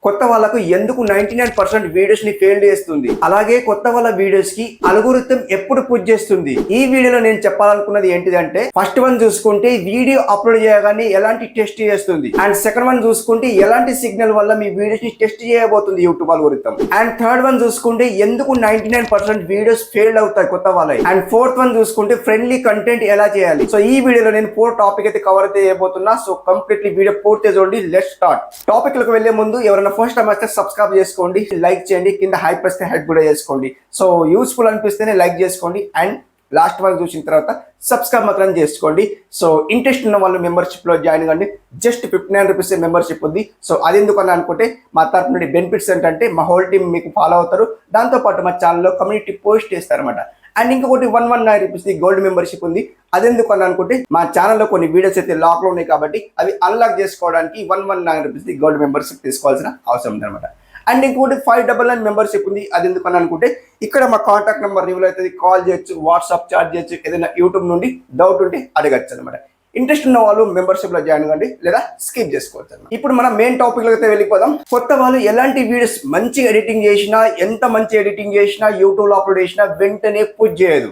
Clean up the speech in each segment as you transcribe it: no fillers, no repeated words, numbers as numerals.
కొత్త వాళ్ళకు ఎందుకు 99% వీడియోస్ ని ఫెయిల్ చేస్తుంది, అలాగే కొత్త వాళ్ళ వీడియోస్ కి అల్గోరిథం ఎప్పుడు పుష్ చేస్తుంది. ఈ వీడియోలో నేను చెప్పాలనుకున్నది ఏంటిదంటే, ఫస్ట్ వన్ చూసుకుంటే వీడియో అప్లోడ్ చేయగానే ఎలాంటి టెస్ట్ చేస్తుంది, అండ్ సెకండ్ వన్ చూసుకుంటే ఎలాంటి సిగ్నల్ వల్ల మీ వీడియోస్ ని టెస్ట్ చేయబోతుంది YouTube algorithm, and third one చూసుకుంటే ఎందుకు 99% వీడియోస్ ఫెయిల్ అవుతాయి కొత్త వాళ్ళవి, అండ్ ఫోర్త్ వన్ చూసుకుంటే ఫ్రెండ్లీ కంటెంట్ ఎలా చేయాలి. సో ఈ వీడియోలో నేను 4 టాపిక్ అయితే కవర్ అయితే చేయబోతున్నా. సో కంప్లీట్లీ వీడియో పూర్తి చూడండి. Let's start. టాపిక్ లకు వెళ్లే ముందు ఎవరైనా ఫస్ట్ టైం వస్తే సబ్స్క్రైబ్ చేసుకోండి, లైక్ చేయండి, కింద హైప్ వస్తే హైప్ కూడా చేసుకోండి. సో యూస్ఫుల్ అనిపిస్తేనే లైక్ చేసుకోండి, అండ్ లాస్ట్ వరకు చూసిన తర్వాత సబ్స్క్రైబ్ మాత్రం చేసుకోండి. సో ఇంట్రెస్ట్ ఉన్న వాళ్ళు మెంబర్షిప్ లో జాయిన్ కండి. జస్ట్ 59 రూపీస్ మెంబర్షిప్ ఉంది. సో అది ఎందుకని అనుకుంటే మా తరపు నుండి బెనిఫిట్స్ ఏంటంటే మా హోల్ టీమ్ మీకు ఫాలో అవుతారు, దాంతోపాటు మా ఛానల్లో కమ్యూనిటీ పోస్ట్ చేస్తారన్నమాట. అండ్ ఇంకొకటి 119 రూపీస్ గోల్డ్ మెంబర్షిప్ ఉంది. అదెందుకు అని అనుకుంటే మా ఛానల్లో కొన్ని వీడియోస్ అయితే లాక్ లో ఉన్నాయి కాబట్టి అవి అన్లాక్ చేసుకోవడానికి 119 రూపీస్ గోల్డ్ మెంబర్షిప్ తీసుకోవాల్సిన అవసరం ఉంది అనమాట. అండ్ ఇంకొకటి 599 మెంబర్షిప్ ఉంది. అది ఎందుకు అని అనుకుంటే ఇక్కడ మా కాంటాక్ట్ నెంబర్ రివ్యూ అవుతుంది, కాల్ చేయొచ్చు, వాట్సాప్ చాట్ చేయొచ్చు, ఏదైనా యూట్యూబ్ నుండి డౌట్ ఉంటే అడగచ్చు అనమాట. ఇంట్రెస్ట్ ఉన్న వాళ్ళు మెంబర్షిప్ లో జాయిన్ కండి, లేదా స్కిప్ చేసుకోవచ్చు. ఇప్పుడు మనం మెయిన్ టాపిక్ లో అయితే వెళ్ళిపోదాం. కొత్త వాళ్ళు ఎలాంటి వీడియోస్ మంచి ఎడిటింగ్ చేసినా, ఎంత మంచి ఎడిటింగ్ చేసినా, యూట్యూబ్ లో అప్లోడ్ చేసినా వెంటనే పుష్ చేయదు.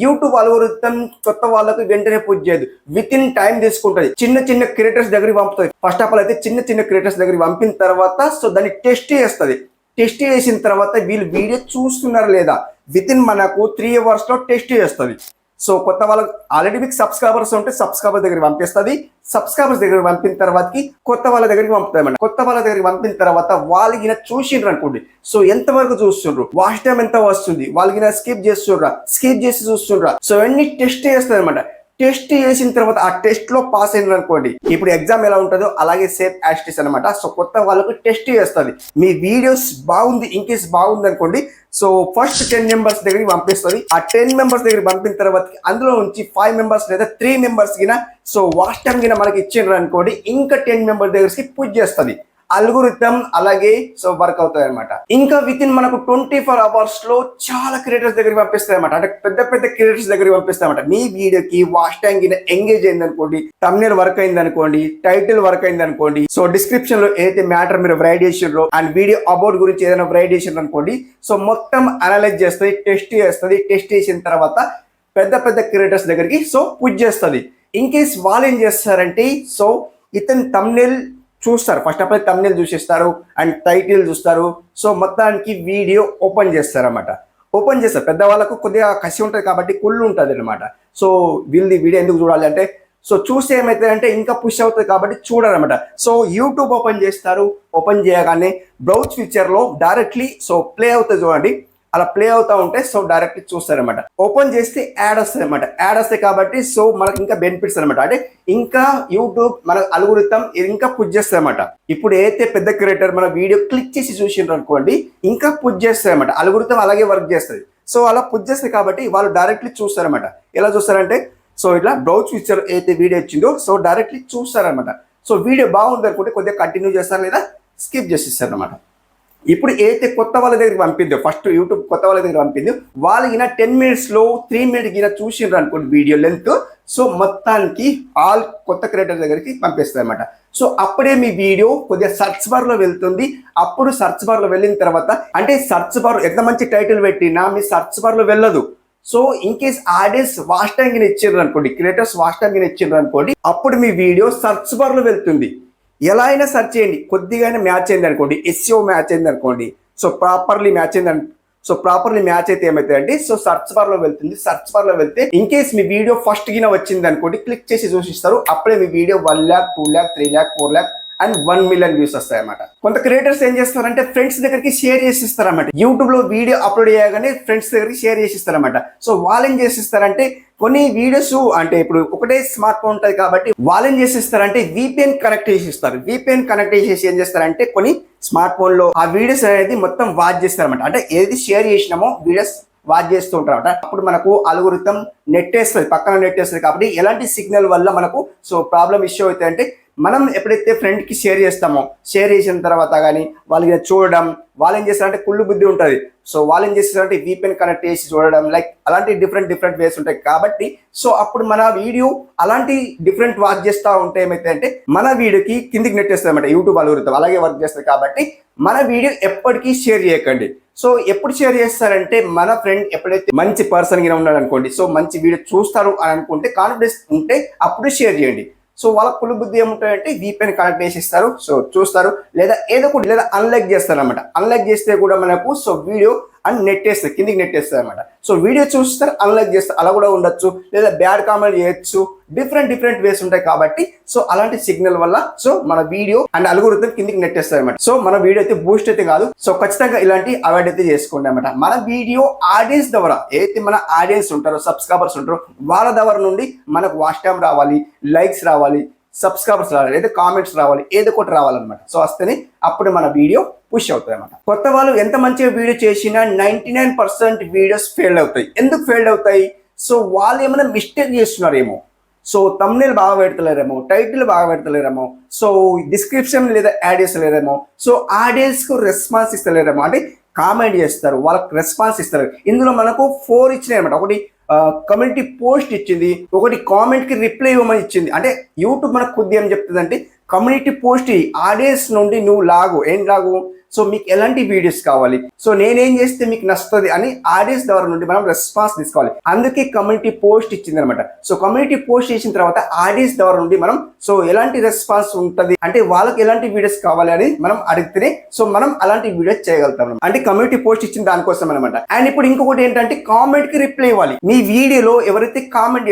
యూట్యూబ్ అల్గోరిథం కొత్త వాళ్ళకు వెంటనే పుష్ చేయదు, విత్ ఇన్ టైం తీసుకుంటుంది. చిన్న చిన్న క్రియేటర్స్ దగ్గరికి పంపుతుంది. ఫస్ట్ ఆఫ్ ఆల్ అయితే చిన్న చిన్న క్రియేటర్స్ దగ్గరికి పంపిన తర్వాత సో దాన్ని టెస్ట్ చేస్తుంది. టెస్ట్ చేసిన తర్వాత వీళ్ళు వీడియో చూస్తున్నారు లేదా విత్ ఇన్ మనకు 3 hours లో టెస్ట్ చేస్తుంది. సో కొత్త వాళ్ళకి ఆల్రెడీ మీకు సబ్స్క్రైబర్స్ ఉంటే సబ్స్క్రైబర్స్ దగ్గరికి పంపిస్తుంది. సబ్స్క్రైబర్స్ దగ్గరికి పంపిన తర్వాతకి కొత్త వాళ్ళ దగ్గరికి పంపుతాయి. కొత్త వాళ్ళ దగ్గరికి పంపిన తర్వాత వాళ్ళకి చూసిండ్రు అనుకోండి. సో ఎంతవరకు చూస్తుండ్రు, వాచ్ టైం ఎంత వస్తుంది, వాళ్ళకి స్కిప్ చేస్తుండ్రా, స్కిప్ చేసి చూస్తుండ్రా, సో అన్ని టెస్ట్ చేస్తుంది అనమాట. టెస్ట్ చేసిన తర్వాత ఆ టెస్ట్ లో పాస్ అయినారు అనుకోండి, ఇప్పుడు ఎగ్జామ్ ఎలా ఉంటుందో అలాగే సేమ్ యాస్టిస్ అనమాట. సో కొత్త వాళ్ళకు టెస్ట్ చేస్తుంది. మీ వీడియోస్ బాగుంది, ఇంకేస్ బాగుంది అనుకోండి, సో ఫస్ట్ 10 మెంబర్స్ దగ్గరికి పంపిస్తుంది. ఆ 10 మెంబర్స్ దగ్గరికి పంపిన తర్వాత అందులో నుంచి 5 మెంబర్స్ లేదా 3 మెంబర్స్ గిన సో వాచ్ టైం గిన మనకి ఇచ్చిండ్రు అనుకోండి, ఇంకా 10 మెంబర్స్ దగ్గరికి పుష్ చేస్తుంది. అల్గోరిథం అలాగే సో వర్క్ అవుతాయి అనమాట. ఇంకా విత్ ఇన్ మనకు 24 hours లో చాలా క్రియేటర్స్ దగ్గరికి పంపిస్తాయి అనమాట. అంటే పెద్ద పెద్ద క్రియేటర్స్ దగ్గరికి పంపిస్తాయి అనమాట. మీ వీడియోకి వాచ్ టైం కింద ఎంగేజ్ అయింది అనుకోండి, థంబ్నెయిల్ వర్క్ అయింది అనుకోండి, టైటిల్ వర్క్ అయింది అనుకోండి, సో డిస్క్రిప్షన్ లో ఏదైతే మ్యాటర్ మీరు రైట్ చేసిండ్రో అండ్ వీడియో అబౌట్ గురించి ఏదైనా రైట్ చేసిండ్రు అనుకోండి, సో మొత్తం అనలైజ్ చేస్తుంది, టెస్ట్ చేస్తుంది. టెస్ట్ చేసిన తర్వాత పెద్ద పెద్ద క్రియేటర్స్ దగ్గరికి సో పుష్ చేస్తుంది. ఇన్ కేస్ వాళ్ళు ఏం చేస్తారంటే సో ఇతను థంబ్నెయిల్ చూస్తారు. ఫస్ట్ ఆఫ్ ఆల్ థంబ్నెయిల్ చూసిస్తారు అండ్ టైటిల్ చూస్తారు. సో మొత్తానికి వీడియో ఓపెన్ చేస్తారు అన్నమాట. ఓపెన్ చేస్తారు. పెద్దవాళ్ళకు కొద్దిగా కసి ఉంటుంది కాబట్టి కుళ్ళు ఉంటుంది అనమాట. సో వీళ్ళది వీడియో ఎందుకు చూడాలి అంటే సో చూస్తే ఏమవుతుంది అంటే ఇంకా పుష్ అవుతుంది కాబట్టి చూడాలన్నమాట. సో యూట్యూబ్ ఓపెన్ చేస్తారు. ఓపెన్ చేయగానే బ్రౌజ్ ఫీచర్ లో డైరెక్ట్లీ సో ప్లే అవుతుంది చూడండి. అలా ప్లే అవుతా ఉంటే సో డైరెక్ట్లీ చూస్తారనమాట. ఓపెన్ చేస్తే యాడ్ వస్తుంది అనమాట. యాడ్ వస్తాయి కాబట్టి సో మనకు ఇంకా బెనిఫిట్స్ అనమాట. అంటే ఇంకా యూట్యూబ్ మన అల్గోరిథం ఇంకా పుష్ చేస్తుంది అనమాట. ఇప్పుడు ఏదైతే పెద్ద క్రియేటర్ మన వీడియో క్లిక్ చేసి చూసిండ్రు అనుకోండి, ఇంకా పుష్ చేస్తుంది అనమాట. అల్గోరిథం అలాగే వర్క్ చేస్తుంది. సో అలా పుష్ చేస్తుంది కాబట్టి వాళ్ళు డైరెక్ట్లీ చూస్తారనమాట. ఎలా చూస్తారంటే సో ఇట్లా బ్రౌజ్ ఫీచర్ ఏదైతే వీడియో ఇచ్చిందో సో డైరెక్ట్లీ చూస్తారనమాట. సో వీడియో బాగుంది అనుకుంటే కొద్దిగా కంటిన్యూ చేస్తారు, లేదా స్కిప్ చేసిస్తారు అనమాట. ఇప్పుడు ఏదైతే కొత్త వాళ్ళ దగ్గరికి పంపిందో, ఫస్ట్ యూట్యూబ్ కొత్త వాళ్ళ దగ్గర పంపిందో వాళ్ళకి 10 minutes లో 3 minutes గిన చూసిండ్రు అనుకోండి వీడియో లెంత్, సో మొత్తానికి ఆల్ కొత్త క్రియేటర్ దగ్గరికి పంపిస్తుంది అనమాట. సో అప్పుడే మీ వీడియో కొద్దిగా సర్చ్ బార్ లో వెళ్తుంది. అప్పుడు సర్చ్ బార్ లో వెళ్ళిన తర్వాత అంటే సర్చ్ బార్ ఎంత మంచి టైటిల్ పెట్టినా మీ సర్చ్ బార్ లో వెళ్ళదు. So in case audience watch time గిన ఇచ్చిండ్రు అనుకోండి, క్రియేటర్స్ వాచ్ టైం గిన ఇచ్చిండ్రు అనుకోండి, అప్పుడు మీ వీడియో సర్చ్ బార్ లో వెళ్తుంది. ఎలా అయినా సెర్చ్ చేయండి, కొద్దిగా మ్యాచ్ అయింది అనుకోండి, ఎస్ఈఓ మ్యాచ్ అయింది అనుకోండి, సో ప్రాపర్లీ మ్యాచ్ అయింది. సో ప్రాపర్లీ మ్యాచ్ అయితే ఏమవుతుంది అంటే సో సర్చ్ బార్ లో వెళ్తుంది. సర్చ్ బార్ లో వెళ్తే ఇన్ కేస్ మీ వీడియో ఫస్ట్ గిన వచ్చింది అనుకోండి, క్లిక్ చేసి చూసిస్తారు. అప్పుడే మీ video 1 lakh, 2 lakh, 3 lakh, 4 lakh and 1 million views వస్తాయి అన్నమాట. కొంత క్రియేటర్స్ ఏం చేస్తారంటే ఫ్రెండ్స్ దగ్గరికి షేర్ చేసిస్తారన్నమాట. యూట్యూబ్ లో వీడియో అప్లోడ్ చేయగానే ఫ్రెండ్స్ దగ్గరికి షేర్ చేసిస్తారన్నమాట. సో వాళ్ళు ఏం చేసిస్తారంటే కొన్ని వీడియోస్ అంటే ఇప్పుడు ఒకటే స్మార్ట్ ఫోన్ ఉంటుంది కాబట్టి వాళ్ళు ఏం చేసిస్తారంటే VPN కనెక్ట్ చేసిస్తారు. VPN కనెక్ట్ చేసి ఏం చేస్తారంటే కొన్ని స్మార్ట్ ఫోన్ లో ఆ వీడియోస్ అనేది మొత్తం వాచ్ చేస్తారన్నమాట. అంటే ఏది షేర్ చేసినామో వీడియోస్ వాచ్ చేస్తూ ఉంటారన్నమాట. అప్పుడు మనకు అల్గోరిథం నెట్టేస్తుంది, పక్కన నెట్టేస్తుంది. కాబట్టి ఎలాంటి సిగ్నల్ వల్ల మనకు సో ప్రాబ్లం ఇష్యూ అవుతాయి అంటే, మనం ఎప్పుడైతే ఫ్రెండ్కి షేర్ చేస్తామో, షేర్ చేసిన తర్వాత కానీ వాళ్ళకి చూడడం, వాళ్ళు ఏం చేస్తారంటే కుళ్ళు బుద్ధి ఉంటుంది. సో వాళ్ళు ఏం చేస్తారంటే VPN కనెక్ట్ చేసి చూడడం, లైక్ అలాంటి డిఫరెంట్ వేస్ ఉంటాయి. కాబట్టి సో అప్పుడు మన వీడియో అలాంటి డిఫరెంట్ వర్క్ చేస్తూ ఉంటే ఏమైతే అంటే మన వీడియోకి కిందికి నెట్టేస్తుంది అనమాట యూట్యూబ్ అల్గోరిథం. అలాగే వర్క్ చేస్తుంది. కాబట్టి మన వీడియో ఎప్పటికీ షేర్ చేయకండి. సో ఎప్పుడు షేర్ చేస్తారంటే, మన ఫ్రెండ్ ఎప్పుడైతే మంచి పర్సన్ గా ఉన్నాడు అనుకోండి, సో మంచి వీడియో చూస్తారు అని అనుకుంటే, కాన్ఫిడెన్స్ ఉంటే అప్పుడు షేర్ చేయండి. సో వాళ్ళ కుళ్ళు బుద్ధి ఏముంటాయంటే VPN కనెక్ట్ చేసి ఇస్తారు, సో చూస్తారు, లేదా ఏదో ఒకటి, లేదా అన్లైక్ చేస్తారు అనమాట. అన్లైక్ చేస్తే కూడా మనకు సో వీడియో అని నెట్టేస్తుంది, కిందికి నెట్టేస్తుంది అనమాట. సో వీడియో చూస్తారు, అన్లైక్ చేస్తారు, అలా కూడా ఉండొచ్చు, లేదా బ్యాడ్ కామెంట్ చేయొచ్చు, డిఫరెంట్ వేస్ ఉంటాయి. కాబట్టి సో అలాంటి సిగ్నల్ వల్ల సో మన వీడియో అండ్ అల్గోరిథం కిందికి నెట్టేస్తారు అనమాట. సో మన వీడియో అయితే బూస్ట్ అయితే కాదు. సో ఖచ్చితంగా ఇలాంటి అవాయిడ్ అయితే చేసుకోండి అనమాట. మన వీడియో ఆడియన్స్ ద్వారా, ఏదైతే మన ఆడియన్స్ ఉంటారో, సబ్స్క్రైబర్స్ ఉంటారో, వాళ్ళ ద్వారా నుండి మనకు వాచ్ టైం రావాలి, లైక్స్ రావాలి, సబ్స్క్రైబర్స్ రావాలి, లేదా కామెంట్స్ రావాలి, ఏదో ఒకటి రావాలన్నమాట. సో వస్తేనే అప్పుడు మన వీడియో పుష్ అవుతుంది అనమాట. కొత్త వాళ్ళు ఎంత మంచిగా వీడియో చేసినా 99% వీడియోస్ ఫెయిల్ అవుతాయి. ఎందుకు ఫెయిల్ అవుతాయి? సో వాళ్ళు ఏమైనా మిస్టేక్ చేస్తున్నారేమో, సో తమ్నెయిల్ బాగా పెడతలేరేమో, టైటిల్ బాగా పెడతలేరేమో, సో డిస్క్రిప్షన్ లేదా యాడ్ చేస్తలేరేమో, సో ఆడియన్స్కు రెస్పాన్స్ ఇస్తలేరేమో. అంటే కామెంట్ చేస్తారు, వాళ్ళకి రెస్పాన్స్ ఇస్తారు. ఇందులో మనకు 4 ఇచ్చినాయి అనమాట. ఒకటి కమ్యూనిటీ పోస్ట్ ఇచ్చింది, ఒకటి కామెంట్కి రిప్లై ఇవ్వమని ఇచ్చింది. అంటే యూట్యూబ్ మనకు కొద్దిగా ఏం చెప్తుంది అంటే, కమ్యూనిటీ పోస్ట్ ఆడియన్స్ నుండి నువ్వు ఏం లాగు, సో మీకు ఎలాంటి వీడియోస్ కావాలి, సో నేనేం చేస్తే మీకు నచ్చుతుంది అని ఆడియన్స్ ద్వారా నుండి మనం రెస్పాన్స్ తీసుకోవాలి. అందుకే కమ్యూనిటీ పోస్ట్ ఇచ్చింది అనమాట. సో కమ్యూనిటీ పోస్ట్ చేసిన తర్వాత ఆడియన్స్ ద్వారా నుండి మనం సో ఎలాంటి రెస్పాన్స్ ఉంటుంది అంటే, వాళ్ళకి ఎలాంటి వీడియోస్ కావాలి అని మనం అడిగితేనే సో మనం అలాంటి వీడియోస్ చేయగలుగుతాం. అంటే కమ్యూనిటీ పోస్ట్ ఇచ్చిన దానికోసం అనమాట. అండ్ ఇప్పుడు ఇంకొకటి ఏంటంటే, కామెంట్ కి రిప్లై ఇవ్వాలి. మీ వీడియోలో ఎవరైతే కామెంట్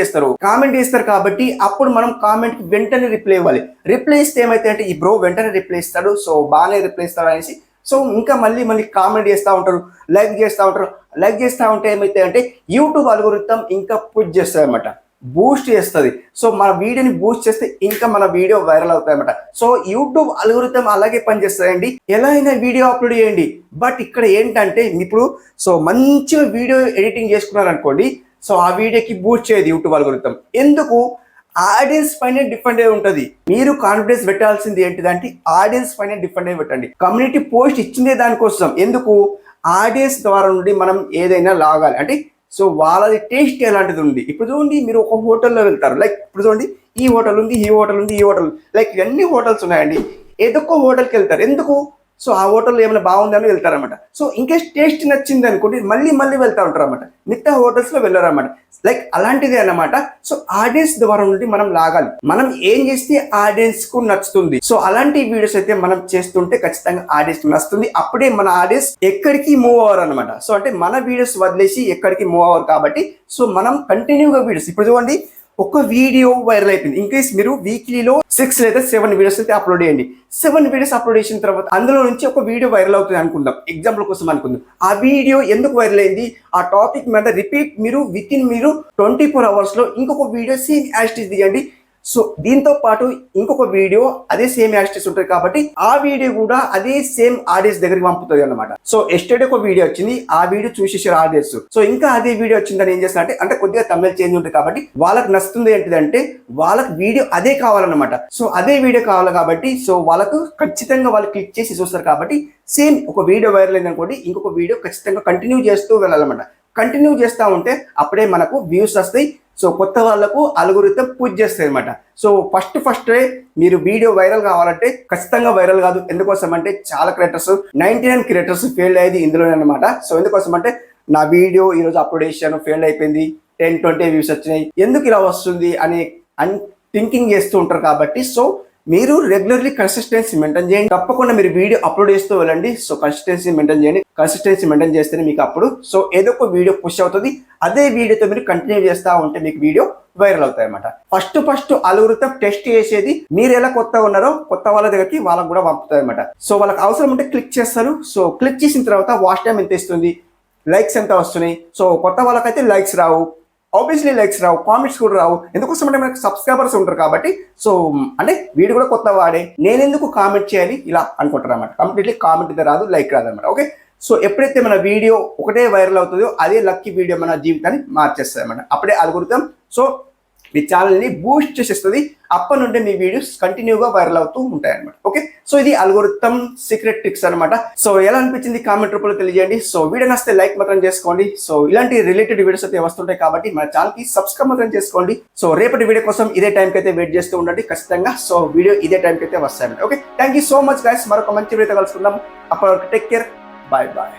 చేస్తారు కాబట్టి అప్పుడు మనం కామెంట్ కి వెంటనే రిప్లై ఇవ్వాలి. రిప్లై ఇస్తే ఏమైతే అంటే, ఈ బ్రో వెంటనే రిప్లై ఇస్తాడు, సో బాగానే రిప్లై ఇస్తాడు అనేసి సో ఇంకా మళ్ళీ కామెంట్ చేస్తూ ఉంటారు, లైక్ చేస్తూ ఉంటారు. లైక్ చేస్తూ ఉంటే ఏమైతే అంటే యూట్యూబ్ అల్గోరిథం ఇంకా పుష్ చేస్తుంది అనమాట, బూస్ట్ చేస్తుంది. సో మన వీడియోని బూస్ట్ చేస్తే ఇంకా మన వీడియో వైరల్ అవుతాయి అనమాట. సో యూట్యూబ్ అల్గోరిథం అలాగే పనిచేస్తాయండి. ఎలా అయినా వీడియో అప్లోడ్ చేయండి. బట్ ఇక్కడ ఏంటంటే, ఇప్పుడు సో మంచిగా వీడియో ఎడిటింగ్ చేసుకున్నారు అనుకోండి, సో ఆ వీడియోకి బూస్ట్ చేయదు యూట్యూబ్ అల్గోరిథం. ఎందుకు? ఆడియన్స్ పైన డిపెండ్ అయి ఉంటుంది. మీరు కాన్ఫిడెన్స్ పెట్టాల్సింది ఏంటిదంటే, ఆడియన్స్ పైన డిపెండ్ అయి పెట్టండి. కమ్యూనిటీ పోస్ట్ ఇచ్చిందే దానికోసం. ఎందుకు? ఆడియన్స్ ద్వారా నుండి మనం ఏదైనా లాగాలి అంటే, సో వాళ్ళది టేస్ట్ ఎలాంటిది ఉంది. ఇప్పుడు చూడండి, మీరు ఒక హోటల్లో వెళ్తారు, లైక్ ఇప్పుడు చూడండి, ఈ హోటల్ ఉంది, ఈ హోటల్ ఉంది, ఈ హోటల్, లైక్ ఇవన్నీ హోటల్స్ ఉన్నాయండి. ఏదో ఒక హోటల్కి వెళ్తారు. ఎందుకు? సో ఆ హోటల్లో ఏమైనా బాగుందని వెళ్తారన్నమాట. సో ఇంకేస్ టేస్ట్ నచ్చింది అనుకోండి, మళ్ళీ వెళ్తూ ఉంటారు అన్నమాట. మిగతా హోటల్స్లో వెళ్ళారన్నమాట. లైక్ అలాంటిదే అన్నమాట. సో ఆడియన్స్ ద్వారా నుండి మనం లాగాలి. మనం ఏం చేస్తే ఆడియన్స్ కు నచ్చుతుంది. సో అలాంటి వీడియోస్ అయితే మనం చేస్తుంటే ఖచ్చితంగా ఆడియన్స్ కు నచ్చుతుంది. అప్పుడే మన ఆడియన్స్ ఎక్కడికి మూవ్ అవ్వరు అనమాట. సో అంటే మన వీడియోస్ వదిలేసి ఎక్కడికి మూవ్ అవ్వరు. కాబట్టి సో మనం కంటిన్యూగా వీడియోస్, ఇప్పుడు చూడండి, ఒక వీడియో వైరల్ అయిపోయింది. ఇంకేస్ మీరు వీక్లీలో 6 లేదా 7 వీడియోస్ అయితే అప్లోడ్ చేయండి. 7 వీడియోస్ అప్లోడ్ చేసిన తర్వాత అందులో నుంచి ఒక వీడియో వైరల్ అవుతుంది అనుకుందాం, ఎగ్జాంపుల్ కోసం అనుకుందాం. ఆ వీడియో ఎందుకు వైరల్ అయింది? ఆ టాపిక్ మీద రిపీట్ మీరు 24 hours లో ఇంకొక video same as it is తీయండి. సో దీంతో పాటు ఇంకొక వీడియో అదే సేమ్ యాక్టర్స్ ఉంటుంది కాబట్టి ఆ వీడియో కూడా అదే సేమ్ ఆడియన్స్ దగ్గరికి పంపుతుంది అన్నమాట. సో ఎస్టర్డే ఒక వీడియో వచ్చింది, ఆ వీడియో చూసేసారు ఆడియన్స్. సో ఇంకా అదే వీడియో వచ్చిందని ఏం చేస్తారంటే, అంటే కొద్దిగా తమిళ చేంజ్ ఉంటుంది కాబట్టి వాళ్ళకి నచ్చుతుంది ఏంటిదంటే, వాళ్ళకి వీడియో అదే కావాలన్నమాట. సో అదే వీడియో కావాలి కాబట్టి సో వాళ్ళకు ఖచ్చితంగా వాళ్ళు క్లిక్ చేసి చూస్తారు. కాబట్టి సేమ్ ఒక వీడియో వైరల్ అయింది అనుకోండి, ఇంకొక వీడియో ఖచ్చితంగా కంటిన్యూ చేస్తూ వెళ్ళాలన్నమాట. కంటిన్యూ చేస్తూ ఉంటే అప్పుడే మనకు వ్యూస్ వస్తాయి. సో కొత్త వాళ్ళకు అల్గోరిథం పుష్ చేస్తాయి అనమాట. సో ఫస్ట్ మీరు వీడియో వైరల్ కావాలంటే ఖచ్చితంగా వైరల్ కాదు. ఎందుకోసం అంటే చాలా క్రియేటర్స్ 99 క్రియేటర్స్ ఫెయిల్ అయ్యేది ఇందులోనే అనమాట. సో ఎందుకోసం అంటే, నా వీడియో ఈరోజు అప్లోడ్ చేశాను, ఫెయిల్ అయిపోయింది, 10-20 వ్యూస్ వచ్చినాయి, ఎందుకు ఇలా వస్తుంది అని థింకింగ్ చేస్తూ ఉంటారు. కాబట్టి సో మీరు రెగ్యులర్లీ కన్సిస్టెన్సీ మెయింటైన్ చేయండి. తప్పకుండా మీరు వీడియో అప్లోడ్ చేస్తూ వెళ్ళండి. సో కన్సిస్టెన్సీ మెయింటైన్ చేయండి. కన్సిస్టెన్సీ మెయింటైన్ చేస్తేనే మీకు అప్పుడు సో ఏదో ఒక వీడియో పుష్ అవుతుంది. అదే వీడియోతో మీరు కంటిన్యూ చేస్తూ ఉంటే మీకు వీడియో వైరల్ అవుతాయి అనమాట. ఫస్ట్ అల్గోరిథం టెస్ట్ చేసేది మీరు ఎలా కొత్తగా ఉన్నారో కొత్త వాళ్ళ దగ్గరికి వాళ్ళకి కూడా పంపుతాయి అనమాట. సో వాళ్ళకి అవసరం ఉంటే క్లిక్ చేస్తారు. సో క్లిక్ చేసిన తర్వాత వాచ్ టైం ఎంత ఇస్తుంది, లైక్స్ ఎంత వస్తున్నాయి. సో కొత్త వాళ్ళకైతే లైక్స్ రావు, ఆబ్వియస్లీ లైక్స్ రావు, కామెంట్స్ కూడా రావు. ఎందుకోసం అంటే మనకు సబ్స్క్రైబర్స్ ఉంటారు కాబట్టి సో అంటే వీడు కూడా కొత్త వాడే, నేను ఎందుకు కామెంట్ చేయాలి ఇలా అనుకుంటారు అనమాట. కంప్లీట్లీ కామెంట్ అయితే రాదు, లైక్ రాదు అనమాట. ఓకే, సో ఎప్పుడైతే మన వీడియో ఒకటే వైరల్ అవుతుందో అదే లక్కీ వీడియో మన జీవితాన్ని మార్చేస్తుంది అనమాట. అప్పుడే అల్గోరిథం సో మీ ఛానల్ని బూస్ట్ చేసేస్తుంది. అప్పటి నుండి మీ వీడియోస్ కంటిన్యూగా వైరల్ అవుతూ ఉంటాయి అనమాట. ఓకే, సో ఇది అల్గోరిథం సీక్రెట్ ట్రిక్స్ అనమాట. సో ఎలా అనిపించింది కామెంట్ రూపంలో తెలియజేయండి. సో వీడియో నచ్చితే లైక్ మాత్రం చేసుకోండి. సో ఇలాంటి రిలేటెడ్ వీడియోస్ అయితే వస్తుంటాయి కాబట్టి మన ఛానల్కి సబ్స్క్రైబ్ మాత్రం చేసుకోండి. సో రేపటి వీడియో కోసం ఇదే టైంకి అయితే వెయిట్ చేస్తూ ఉండండి ఖచ్చితంగా. సో వీడియో ఇదే టైంకి అయితే వస్తాయండి. Okay, thank you so much guys. మరొక మంచి వీడియో కలుసుకుందాం. అప్పటి వరకు టేక్ కేర్, బాయ్ బాయ్.